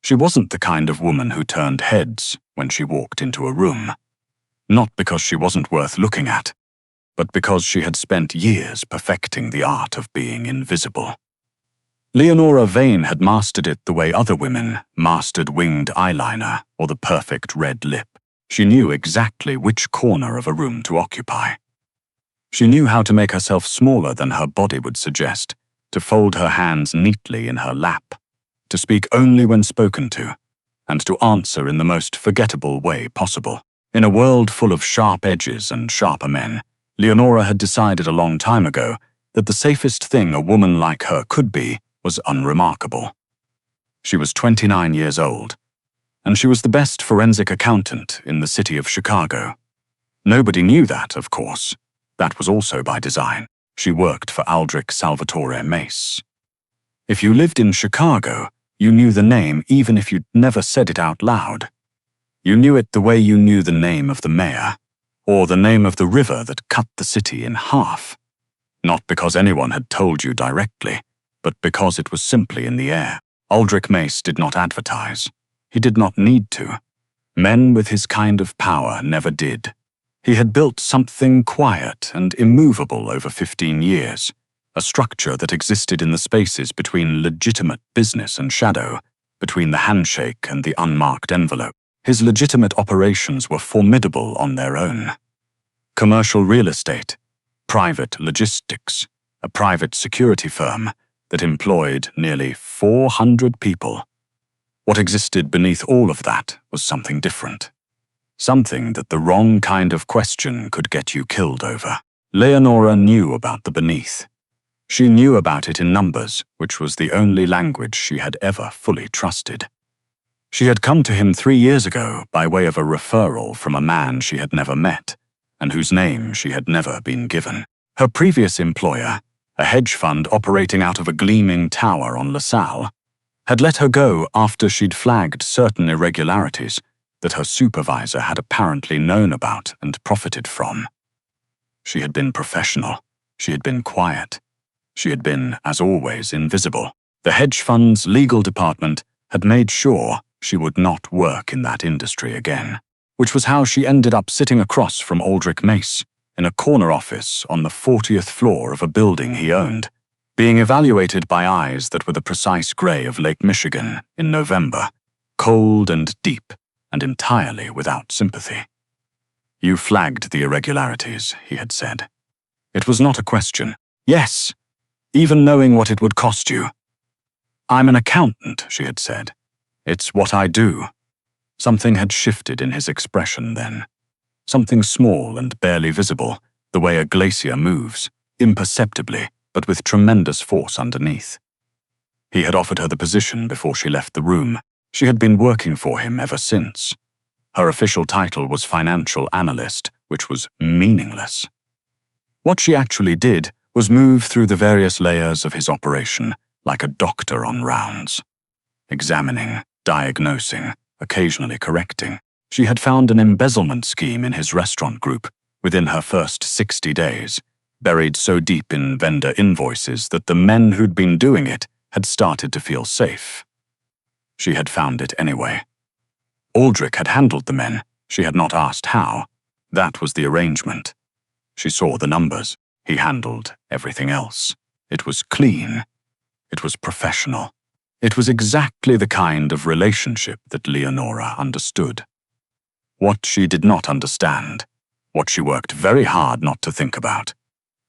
She wasn't the kind of woman who turned heads when she walked into a room. Not because she wasn't worth looking at, but because she had spent years perfecting the art of being invisible. Leonora Vane had mastered it the way other women mastered winged eyeliner or the perfect red lip. She knew exactly which corner of a room to occupy. She knew how to make herself smaller than her body would suggest, to fold her hands neatly in her lap, to speak only when spoken to, and to answer in the most forgettable way possible. In a world full of sharp edges and sharper men, Leonora had decided a long time ago that the safest thing a woman like her could be was unremarkable. She was 29 years old, and she was the best forensic accountant in the city of Chicago. Nobody knew that, of course. That was also by design. She worked for Aldrich Salvatore Mace. If you lived in Chicago, you knew the name even if you'd never said it out loud. You knew it the way you knew the name of the mayor, or the name of the river that cut the city in half. Not because anyone had told you directly, but because it was simply in the air. Aldrich Mace did not advertise. He did not need to. Men with his kind of power never did. He had built something quiet and immovable over 15 years, a structure that existed in the spaces between legitimate business and shadow, between the handshake and the unmarked envelope. His legitimate operations were formidable on their own. Commercial real estate, private logistics, a private security firm that employed nearly 400 people. What existed beneath all of that was something different. Something that the wrong kind of question could get you killed over. Leonora knew about the beneath. She knew about it in numbers, which was the only language she had ever fully trusted. She had come to him 3 years ago by way of a referral from a man she had never met, and whose name she had never been given. Her previous employer, a hedge fund operating out of a gleaming tower on LaSalle, had let her go after she'd flagged certain irregularities that her supervisor had apparently known about and profited from. She had been professional. She had been quiet. She had been, as always, invisible. The hedge fund's legal department had made sure she would not work in that industry again, which was how she ended up sitting across from Aldrich Mace in a corner office on the 40th floor of a building he owned, being evaluated by eyes that were the precise gray of Lake Michigan in November, cold and deep and entirely without sympathy. "You flagged the irregularities," he had said. It was not a question. "Yes, even knowing what it would cost you." "I'm an accountant," she had said. "It's what I do." Something had shifted in his expression then. Something small and barely visible, the way a glacier moves, imperceptibly, but with tremendous force underneath. He had offered her the position before she left the room. She had been working for him ever since. Her official title was financial analyst, which was meaningless. What she actually did was move through the various layers of his operation like a doctor on rounds. Examining, diagnosing, occasionally correcting. She had found an embezzlement scheme in his restaurant group within her first 60 days, buried so deep in vendor invoices that the men who'd been doing it had started to feel safe. She had found it anyway. Aldrich had handled the men. She had not asked how. That was the arrangement. She saw the numbers. He handled everything else. It was clean. It was professional. It was exactly the kind of relationship that Leonora understood. What she did not understand, what she worked very hard not to think about,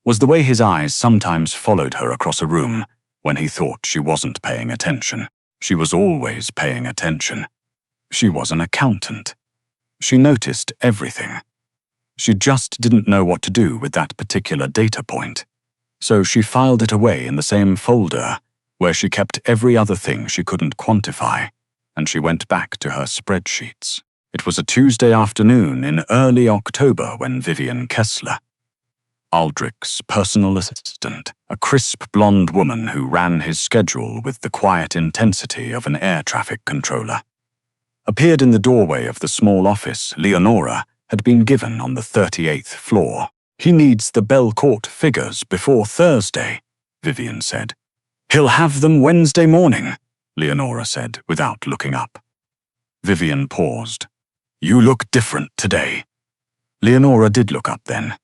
was the way his eyes sometimes followed her across a room when he thought she wasn't paying attention. She was always paying attention. She was an accountant. She noticed everything. She just didn't know what to do with that particular data point. So she filed it away in the same folder where she kept every other thing she couldn't quantify, and she went back to her spreadsheets. It was a Tuesday afternoon in early October when Vivian Kessler, Aldrich's personal assistant, a crisp blonde woman who ran his schedule with the quiet intensity of an air traffic controller, appeared in the doorway of the small office Leonora had been given on the 38th floor. "He needs the Belcourt figures before Thursday," Vivian said. "He'll have them Wednesday morning. Leonora said without looking up. Vivian paused. "You look different today." Leonora did look up then.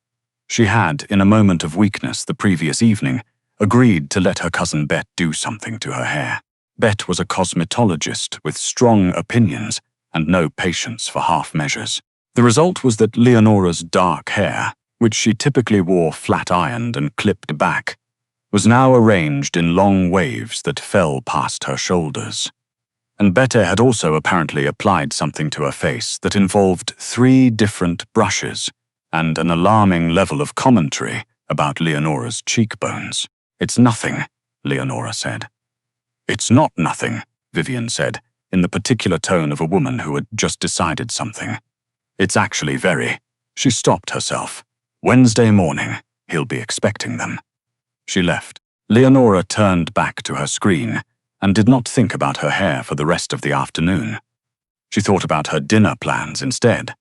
She had, in a moment of weakness the previous evening, agreed to let her cousin Bet do something to her hair. Bet was a cosmetologist with strong opinions and no patience for half measures. The result was that Leonora's dark hair, which she typically wore flat-ironed and clipped back, was now arranged in long waves that fell past her shoulders. And Bette had also apparently applied something to her face that involved 3 different brushes and an alarming level of commentary about Leonora's cheekbones. "It's nothing," Leonora said. "It's not nothing," Vivian said, in the particular tone of a woman who had just decided something. "It's actually very." She stopped herself. "Wednesday morning, he'll be expecting them." She left. Leonora turned back to her screen and did not think about her hair for the rest of the afternoon. She thought about her dinner plans instead.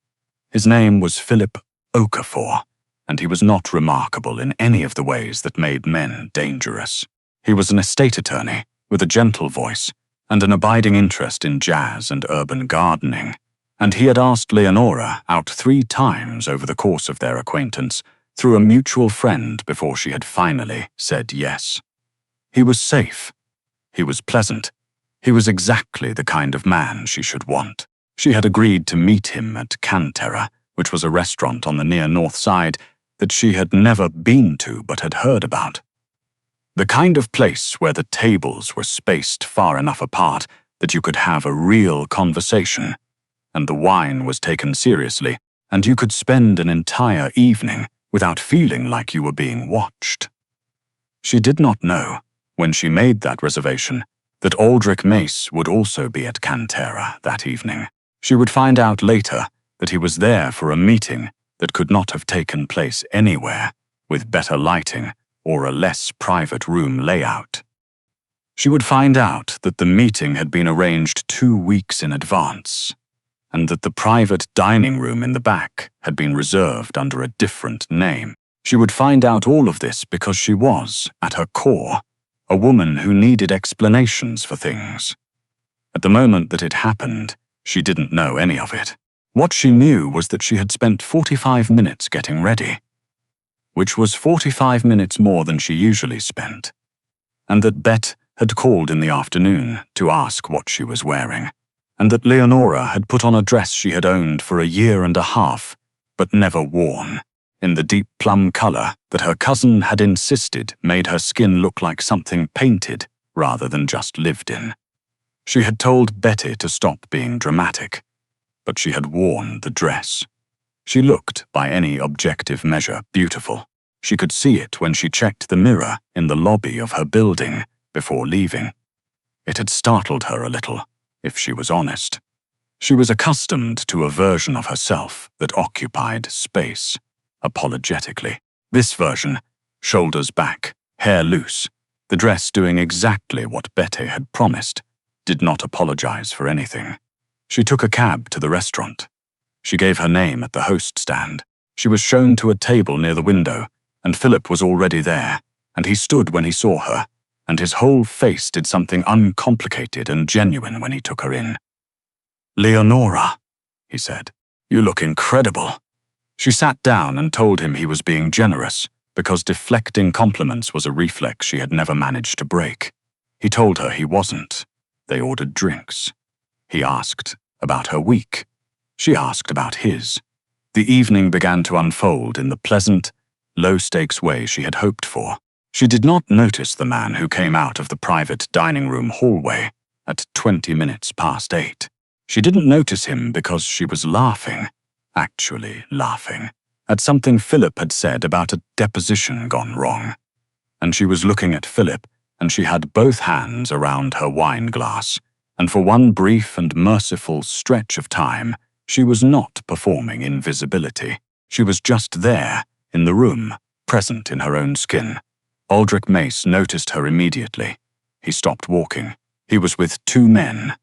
His name was Philip Okafor, and he was not remarkable in any of the ways that made men dangerous. He was an estate attorney with a gentle voice and an abiding interest in jazz and urban gardening, and he had asked Leonora out 3 times over the course of their acquaintance through a mutual friend before she had finally said yes. He was safe. He was pleasant. He was exactly the kind of man she should want. She had agreed to meet him at Cantera, which was a restaurant on the near north side that she had never been to but had heard about. The kind of place where the tables were spaced far enough apart that you could have a real conversation, and the wine was taken seriously, and you could spend an entire evening without feeling like you were being watched. She did not know, when she made that reservation, that Aldrich Mace would also be at Cantera that evening. She would find out later that he was there for a meeting that could not have taken place anywhere, with better lighting or a less private room layout. She would find out that the meeting had been arranged 2 weeks in advance, and that the private dining room in the back had been reserved under a different name. She would find out all of this because she was, at her core, a woman who needed explanations for things. At the moment that it happened, she didn't know any of it. What she knew was that she had spent 45 minutes getting ready, which was 45 minutes more than she usually spent, and that Bet had called in the afternoon to ask what she was wearing, and that Leonora had put on a dress she had owned for a year and a half, but never worn, in the deep plum color that her cousin had insisted made her skin look like something painted rather than just lived in. She had told Betty to stop being dramatic, but she had worn the dress. She looked, by any objective measure, beautiful. She could see it when she checked the mirror in the lobby of her building before leaving. It had startled her a little, if she was honest. She was accustomed to a version of herself that occupied space, apologetically. This version, shoulders back, hair loose, the dress doing exactly what Betty had promised, did not apologize for anything. She took a cab to the restaurant. She gave her name at the host stand. She was shown to a table near the window, and Philip was already there, and he stood when he saw her, and his whole face did something uncomplicated and genuine when he took her in. "Leonora," he said, "you look incredible." She sat down and told him he was being generous, because deflecting compliments was a reflex she had never managed to break. He told her he wasn't. They ordered drinks. He asked about her week. She asked about his. The evening began to unfold in the pleasant, low-stakes way she had hoped for. She did not notice the man who came out of the private dining room hallway at 20 minutes past 8. She didn't notice him because she was laughing, actually laughing, at something Philip had said about a deposition gone wrong. And she was looking at Philip, and she had both hands around her wine glass, and for one brief and merciful stretch of time, she was not performing invisibility. She was just there, in the room, present in her own skin. Aldrich Mace noticed her immediately. He stopped walking. He was with 2 men.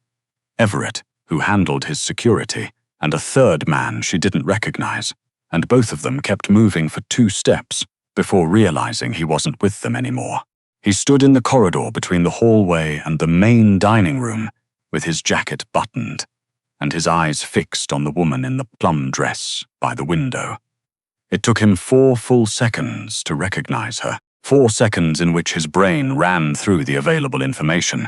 Everett, who handled his security, and a third man she didn't recognize, and both of them kept moving for 2 steps before realizing he wasn't with them anymore. He stood in the corridor between the hallway and the main dining room, with his jacket buttoned, and his eyes fixed on the woman in the plum dress by the window. It took him 4 full seconds to recognize her, 4 seconds in which his brain ran through the available information.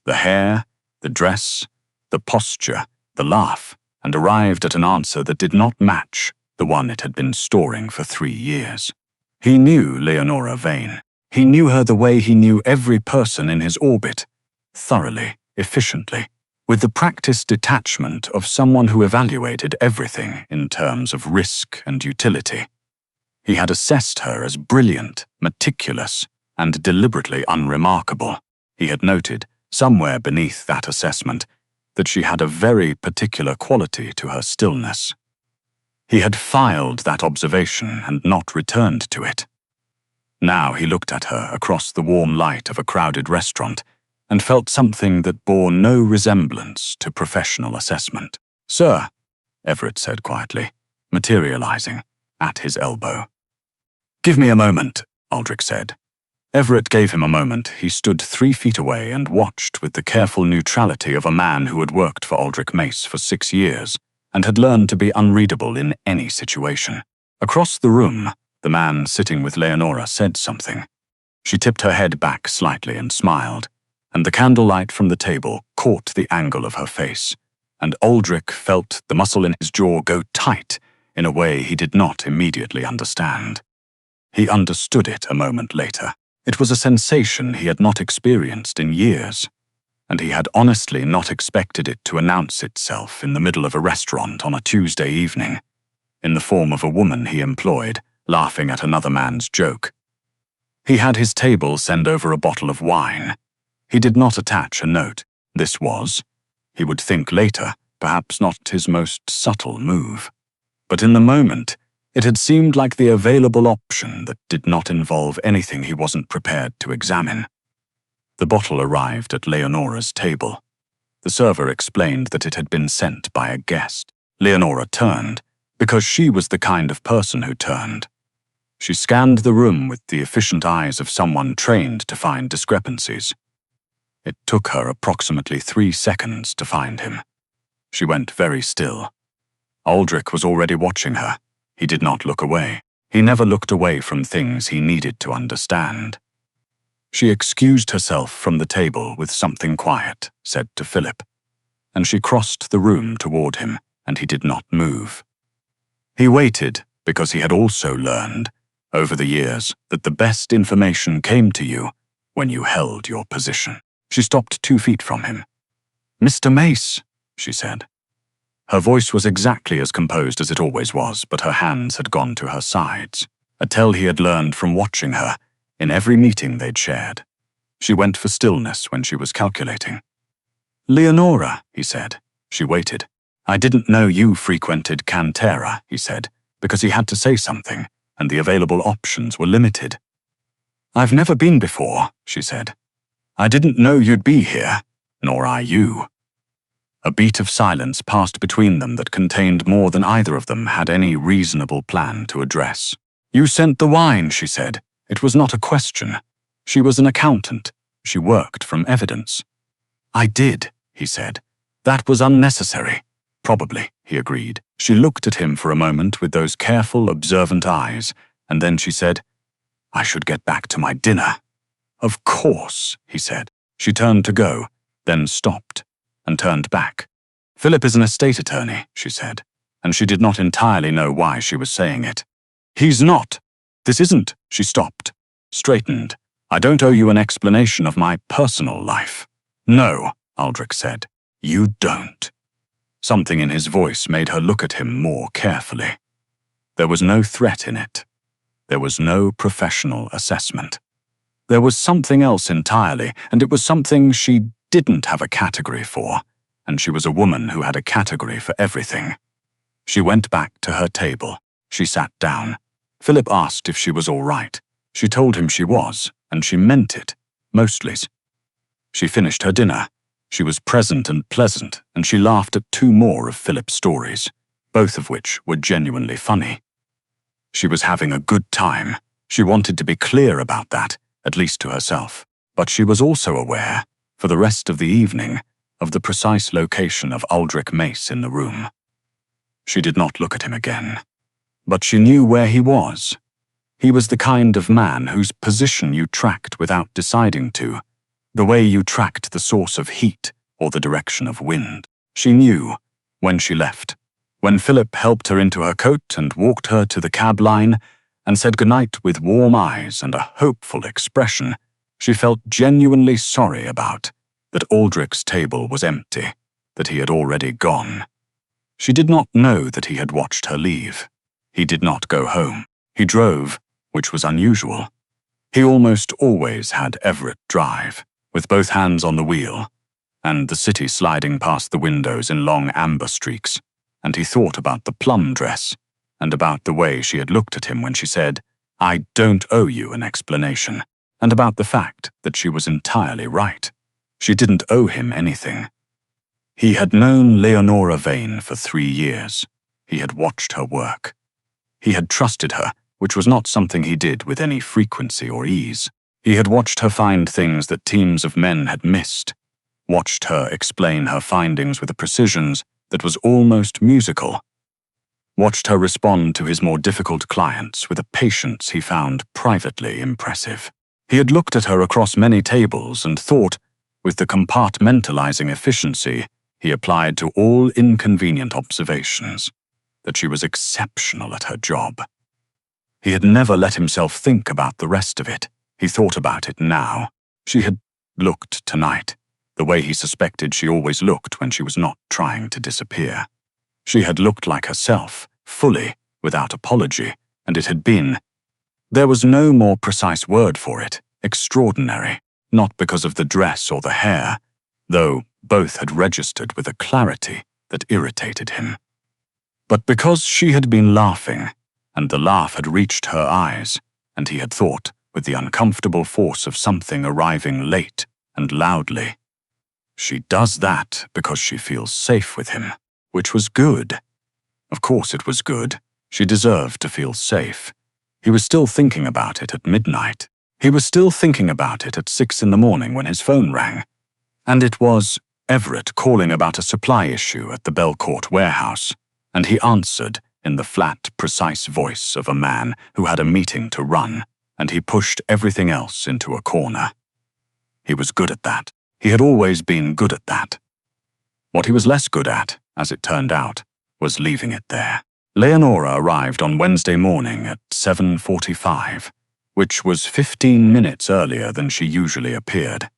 The hair, the dress, the posture, the laugh, and arrived at an answer that did not match the one it had been storing for 3 years. He knew Leonora Vane. He knew her the way he knew every person in his orbit, thoroughly, efficiently, with the practiced detachment of someone who evaluated everything in terms of risk and utility. He had assessed her as brilliant, meticulous, and deliberately unremarkable. He had noted, somewhere beneath that assessment, that she had a very particular quality to her stillness. He had filed that observation and not returned to it. Now he looked at her across the warm light of a crowded restaurant and felt something that bore no resemblance to professional assessment. "Sir," Everett said quietly, materializing at his elbow. "Give me a moment," Aldrich said. Everett gave him a moment. He stood 3 feet away and watched with the careful neutrality of a man who had worked for Aldrich Mace for 6 years and had learned to be unreadable in any situation. Across the room, the man sitting with Leonora said something. She tipped her head back slightly and smiled, and the candlelight from the table caught the angle of her face, and Aldrich felt the muscle in his jaw go tight in a way he did not immediately understand. He understood it a moment later. It was a sensation he had not experienced in years, and he had honestly not expected it to announce itself in the middle of a restaurant on a Tuesday evening, in the form of a woman he employed, laughing at another man's joke. He had his table send over a bottle of wine. He did not attach a note. This was, he would think later, perhaps not his most subtle move. But in the moment, it had seemed like the available option that did not involve anything he wasn't prepared to examine. The bottle arrived at Leonora's table. The server explained that it had been sent by a guest. Leonora turned, because she was the kind of person who turned. She scanned the room with the efficient eyes of someone trained to find discrepancies. It took her approximately 3 seconds to find him. She went very still. Aldrich was already watching her. He did not look away. He never looked away from things he needed to understand. She excused herself from the table with something quiet, said to Philip, and she crossed the room toward him, and he did not move. He waited because he had also learned, over the years, that the best information came to you when you held your position. She stopped 2 feet from him. "Mr. Mace," she said. Her voice was exactly as composed as it always was, but her hands had gone to her sides, a tell he had learned from watching her in every meeting they'd shared. She went for stillness when she was calculating. "Leonora," he said. She waited. "I didn't know you frequented Cantera," he said, because he had to say something, and the available options were limited. "I've never been before," she said. "I didn't know you'd be here, nor I you." A beat of silence passed between them that contained more than either of them had any reasonable plan to address. "You sent the wine," she said. It was not a question. She was an accountant. She worked from evidence. "I did," he said. "That was unnecessary." "Probably," he agreed. She looked at him for a moment with those careful, observant eyes, and then she said, "I should get back to my dinner." "Of course," he said. She turned to go, then stopped, and turned back. "Philip is an estate attorney," she said, and she did not entirely know why she was saying it. "He's not. This isn't," she stopped, straightened. "I don't owe you an explanation of my personal life." "No," Aldrich said, "you don't." Something in his voice made her look at him more carefully. There was no threat in it. There was no professional assessment. There was something else entirely, and it was something she didn't have a category for, and she was a woman who had a category for everything. She went back to her table. She sat down. Philip asked if she was all right. She told him she was, and she meant it, mostly. She finished her dinner. She was present and pleasant, and she laughed at 2 more of Philip's stories, both of which were genuinely funny. She was having a good time. She wanted to be clear about that, at least to herself. But she was also aware, for the rest of the evening, of the precise location of Aldrich Mace in the room. She did not look at him again, but she knew where he was. He was the kind of man whose position you tracked without deciding to, the way you tracked the source of heat or the direction of wind. She knew when she left. When Philip helped her into her coat and walked her to the cab line and said goodnight with warm eyes and a hopeful expression, she felt genuinely sorry about that Aldrich's table was empty, that he had already gone. She did not know that he had watched her leave. He did not go home. He drove, which was unusual. He almost always had Everett drive, with both hands on the wheel, and the city sliding past the windows in long amber streaks, and he thought about the plum dress, and about the way she had looked at him when she said, "I don't owe you an explanation," and about the fact that she was entirely right. She didn't owe him anything. He had known Leonora Vane for 3 years. He had watched her work. He had trusted her, which was not something he did with any frequency or ease. He had watched her find things that teams of men had missed, watched her explain her findings with a precision that was almost musical, watched her respond to his more difficult clients with a patience he found privately impressive. He had looked at her across many tables and thought, with the compartmentalizing efficiency he applied to all inconvenient observations, that she was exceptional at her job. He had never let himself think about the rest of it. He thought about it now. She had looked tonight, the way he suspected she always looked when she was not trying to disappear. She had looked like herself, fully, without apology, and it had been, there was no more precise word for it, extraordinary, not because of the dress or the hair, though both had registered with a clarity that irritated him, but because she had been laughing, and the laugh had reached her eyes, and he had thought, with the uncomfortable force of something arriving late and loudly, "She does that because she feels safe with him," which was good. Of course it was good. She deserved to feel safe. He was still thinking about it at midnight. He was still thinking about it at 6 in the morning when his phone rang. And it was Everett calling about a supply issue at the Belcourt warehouse, and he answered in the flat, precise voice of a man who had a meeting to run, and he pushed everything else into a corner. He was good at that. He had always been good at that. What he was less good at, as it turned out, was leaving it there. Leonora arrived on Wednesday morning at 7:45, which was 15 minutes earlier than she usually appeared,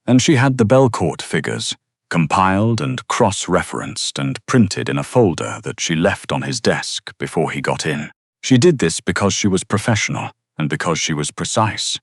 and she had the Belcourt figures compiled and cross-referenced and printed in a folder that she left on his desk before he got in. She did this because she was professional and because she was precise,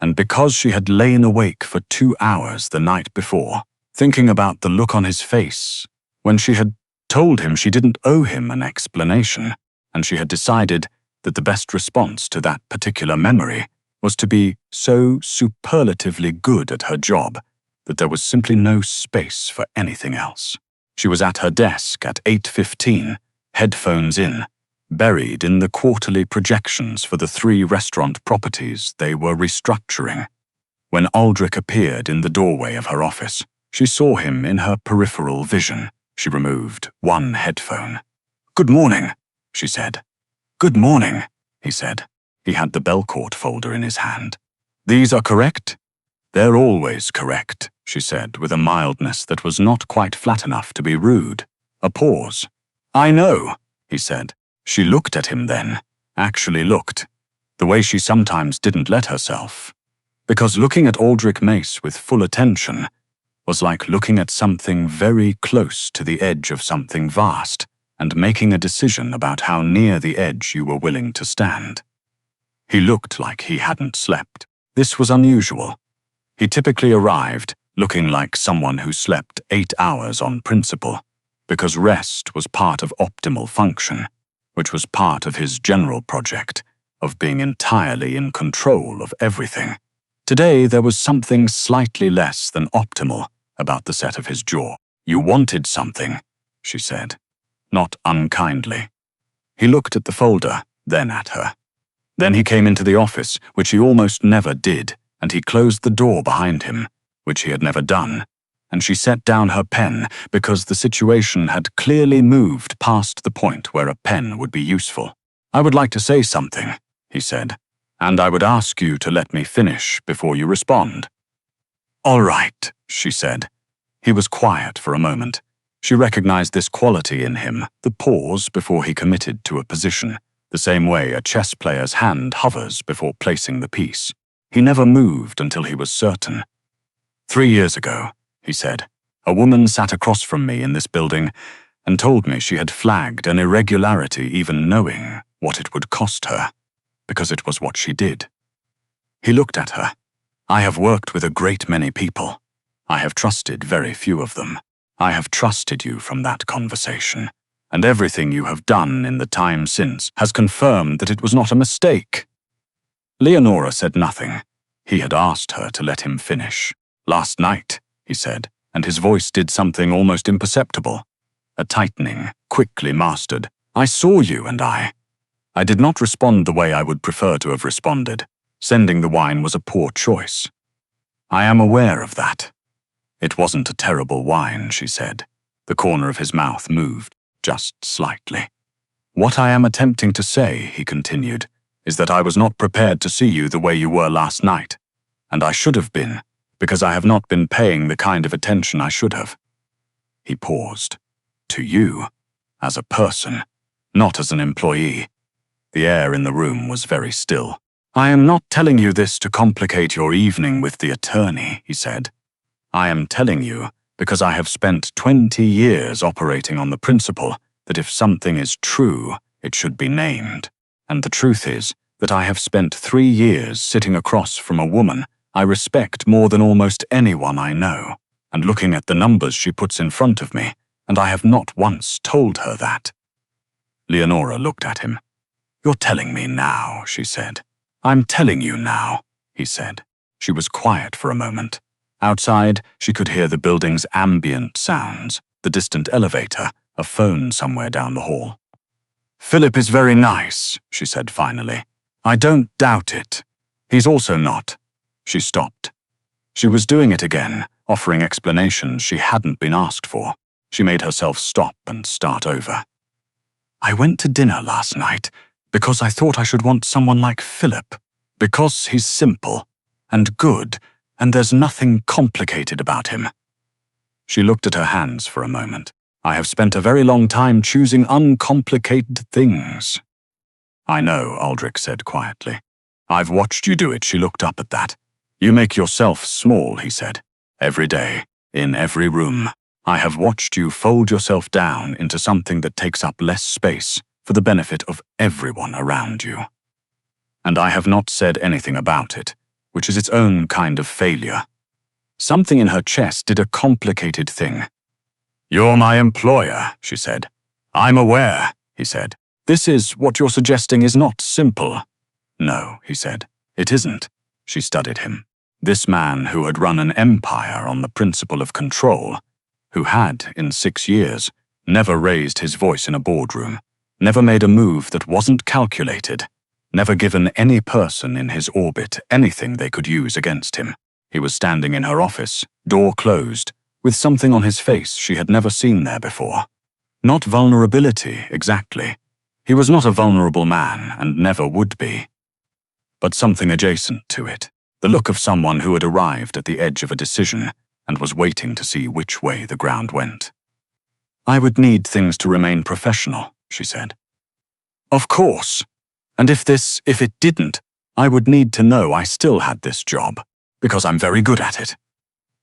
and because she had lain awake for 2 hours the night before, thinking about the look on his face when she had told him she didn't owe him an explanation, and she had decided that the best response to that particular memory was to be so superlatively good at her job that there was simply no space for anything else. She was at her desk at 8:15, headphones in, buried in the quarterly projections for the 3 restaurant properties they were restructuring. When Aldrich appeared in the doorway of her office, she saw him in her peripheral vision. She removed one headphone. "Good morning," she said. "Good morning," he said. He had the Belcourt folder in his hand. "These are correct?" "They're always correct," she said with a mildness that was not quite flat enough to be rude. A pause. "I know," he said. She looked at him then, actually looked, the way she sometimes didn't let herself. Because looking at Aldrich Mace with full attention was like looking at something very close to the edge of something vast and making a decision about how near the edge you were willing to stand. He looked like he hadn't slept. This was unusual. He typically arrived looking like someone who slept 8 hours on principle, because rest was part of optimal function, which was part of his general project of being entirely in control of everything. Today there was something slightly less than optimal about the set of his jaw. "You wanted something," she said, not unkindly. He looked at the folder, then at her. Then he came into the office, which he almost never did, and he closed the door behind him, which he had never done, and she set down her pen because the situation had clearly moved past the point where a pen would be useful. "I would like to say something," he said, "and I would ask you to let me finish before you respond." "All right," she said. He was quiet for a moment. She recognized this quality in him, the pause before he committed to a position, the same way a chess player's hand hovers before placing the piece. He never moved until he was certain. "3 years ago," he said, "a woman sat across from me in this building and told me she had flagged an irregularity even knowing what it would cost her, because it was what she did." He looked at her. "I have worked with a great many people. I have trusted very few of them. I have trusted you from that conversation, and everything you have done in the time since has confirmed that it was not a mistake." Leonora said nothing. He had asked her to let him finish. "Last night," he said, and his voice did something almost imperceptible. A tightening, quickly mastered. "I saw you and I did not respond the way I would prefer to have responded. Sending the wine was a poor choice. I am aware of that." "It wasn't a terrible wine," she said. The corner of his mouth moved, just slightly. "What I am attempting to say," he continued, "is that I was not prepared to see you the way you were last night. And I should have been, because I have not been paying the kind of attention I should have." He paused. "To you, as a person, not as an employee." The air in the room was very still. "I am not telling you this to complicate your evening with the attorney," he said. "I am telling you because I have spent 20 years operating on the principle that if something is true, it should be named. And the truth is that I have spent 3 years sitting across from a woman I respect more than almost anyone I know, and looking at the numbers she puts in front of me, and I have not once told her that." Leonora looked at him. "You're telling me now," she said. "I'm telling you now," he said. She was quiet for a moment. Outside, she could hear the building's ambient sounds, the distant elevator, a phone somewhere down the hall. "Philip is very nice," she said finally. "I don't doubt it. He's also not." She stopped. She was doing it again, offering explanations she hadn't been asked for. She made herself stop and start over. "I went to dinner last night because I thought I should want someone like Philip, because he's simple and good, and there's nothing complicated about him." She looked at her hands for a moment. "I have spent a very long time choosing uncomplicated things." "I know," Aldrich said quietly. "I've watched you do it." She looked up at that. "You make yourself small," he said. "Every day, in every room. I have watched you fold yourself down into something that takes up less space for the benefit of everyone around you. And I have not said anything about it, which is its own kind of failure." Something in her chest did a complicated thing. "You're my employer," she said. "I'm aware," he said. "This is what you're suggesting is not simple." "No," he said. "It isn't." She studied him. This man who had run an empire on the principle of control, who had, in 6 years, never raised his voice in a boardroom, never made a move that wasn't calculated, never given any person in his orbit anything they could use against him. He was standing in her office, door closed, with something on his face she had never seen there before. Not vulnerability, exactly. He was not a vulnerable man, and never would be. But something adjacent to it, the look of someone who had arrived at the edge of a decision and was waiting to see which way the ground went. "I would need things to remain professional," she said. "Of course. And if it didn't, I would need to know I still had this job, because I'm very good at it."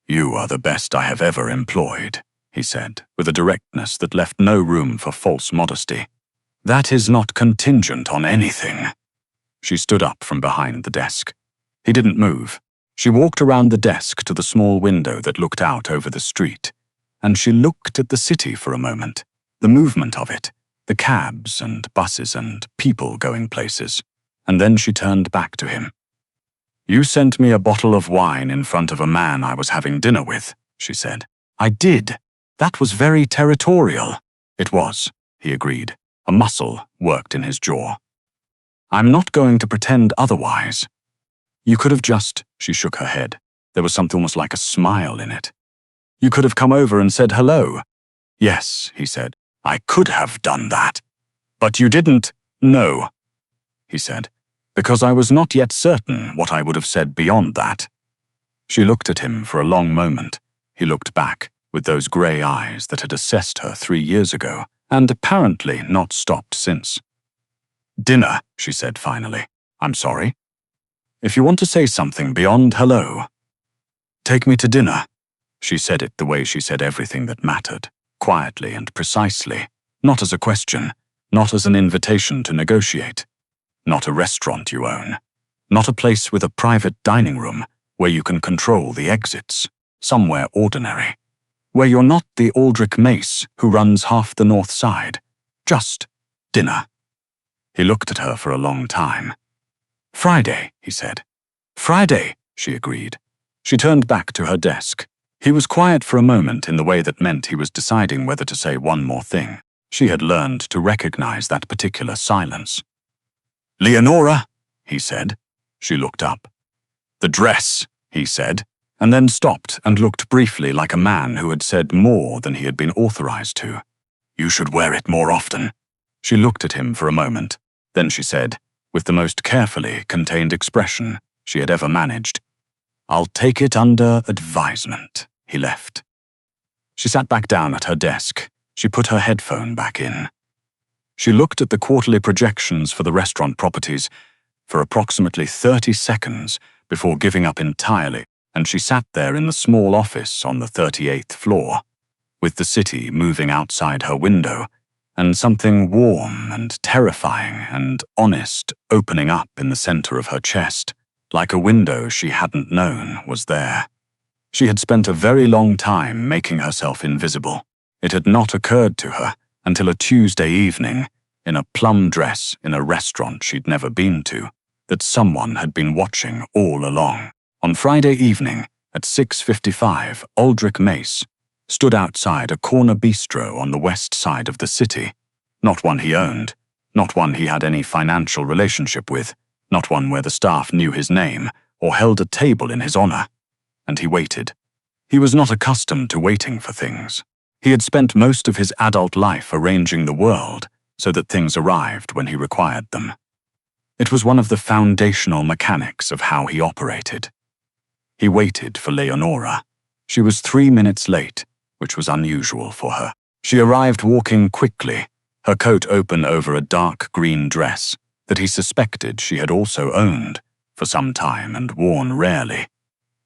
"You are the best I have ever employed," he said, with a directness that left no room for false modesty. "That is not contingent on anything." She stood up from behind the desk. He didn't move. She walked around the desk to the small window that looked out over the street, and she looked at the city for a moment, the movement of it, the cabs and buses and people going places, and then she turned back to him. "You sent me a bottle of wine in front of a man I was having dinner with," she said. "I did. That was very territorial." "It was," he agreed. A muscle worked in his jaw. I'm not going to pretend otherwise. You could have just, she shook her head. There was something almost like a smile in it. You could have come over and said hello. Yes, he said. I could have done that. But you didn't. No, he said, because I was not yet certain what I would have said beyond that. She looked at him for a long moment. He looked back with those grey eyes that had assessed her 3 years ago, and apparently not stopped since. Dinner, she said finally. I'm sorry. If you want to say something beyond hello, take me to dinner. She said it the way she said everything that mattered, quietly and precisely, not as a question, not as an invitation to negotiate. Not a restaurant you own, not a place with a private dining room where you can control the exits, somewhere ordinary, where you're not the Aldrich Mace who runs half the north side, just dinner. He looked at her for a long time. Friday, he said. Friday, she agreed. She turned back to her desk. He was quiet for a moment in the way that meant he was deciding whether to say one more thing. She had learned to recognize that particular silence. Leonora, he said. She looked up. The dress, he said, and then stopped and looked briefly like a man who had said more than he had been authorized to. You should wear it more often. She looked at him for a moment. Then she said, with the most carefully contained expression she had ever managed, I'll take it under advisement. He left. She sat back down at her desk. She put her headphone back in. She looked at the quarterly projections for the restaurant properties for approximately 30 seconds before giving up entirely, and she sat there in the small office on the 38th floor, with the city moving outside her window, and something warm and terrifying and honest opening up in the center of her chest, like a window she hadn't known was there. She had spent a very long time making herself invisible. It had not occurred to her until a Tuesday evening, in a plum dress in a restaurant she'd never been to, that someone had been watching all along. On Friday evening, at 6:55, Aldrich Mace stood outside a corner bistro on the west side of the city, not one he owned, not one he had any financial relationship with, not one where the staff knew his name or held a table in his honor. And he waited. He was not accustomed to waiting for things. He had spent most of his adult life arranging the world so that things arrived when he required them. It was one of the foundational mechanics of how he operated. He waited for Leonora. She was 3 minutes late, which was unusual for her. She arrived walking quickly, her coat open over a dark green dress that he suspected she had also owned for some time and worn rarely.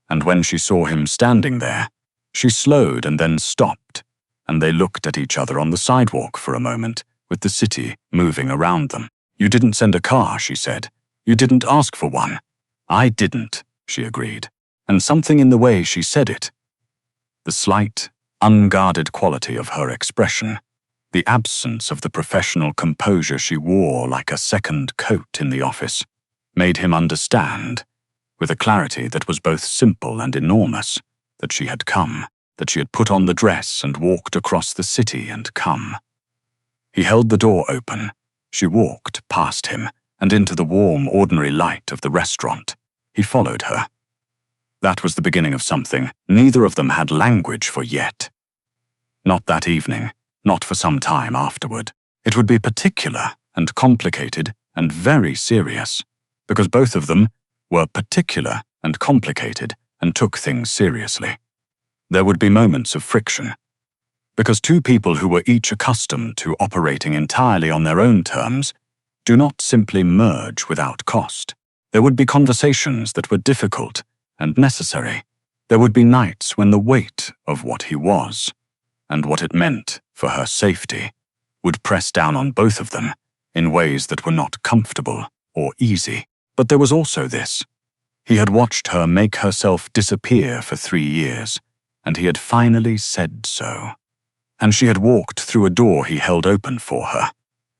And when she saw him standing there, she slowed and then stopped, and they looked at each other on the sidewalk for a moment, with the city moving around them. You didn't send a car, she said. You didn't ask for one. I didn't, she agreed, and something in the way she said it, the slight, unguarded quality of her expression, the absence of the professional composure she wore like a second coat in the office, made him understand, with a clarity that was both simple and enormous, that she had come, that she had put on the dress and walked across the city and come. He held the door open. She walked past him and into the warm, ordinary light of the restaurant. He followed her. That was the beginning of something neither of them had language for yet. Not that evening, not for some time afterward. It would be particular and complicated and very serious, because both of them were particular and complicated and took things seriously. There would be moments of friction, because two people who were each accustomed to operating entirely on their own terms do not simply merge without cost. There would be conversations that were difficult and necessary. There would be nights when the weight of what he was, and what it meant for her safety, would press down on both of them in ways that were not comfortable or easy. But there was also this. He had watched her make herself disappear for 3 years, and he had finally said so. And she had walked through a door he held open for her,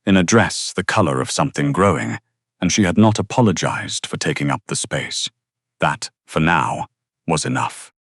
in a dress the color of something growing, and she had not apologized for taking up the space. That, for now, was enough.